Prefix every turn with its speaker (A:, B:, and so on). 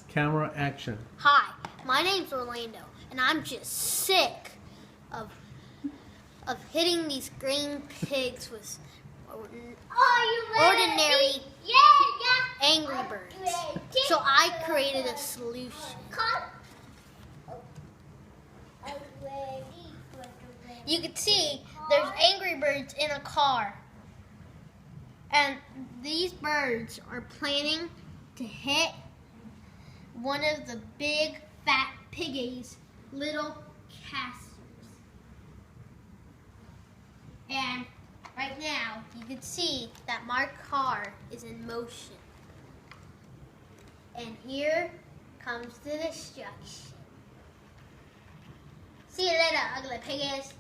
A: Camera action.
B: Hi, my name's Orlando, and I'm just sick of hitting these green pigs with ordinary Angry Birds. So I created a solution. You can see there's Angry Birds in a car. And these birds are planning to hit one of the big fat piggies' little casters. And right now you can see that my car is in motion. And here comes the destruction. See you later, ugly piggies.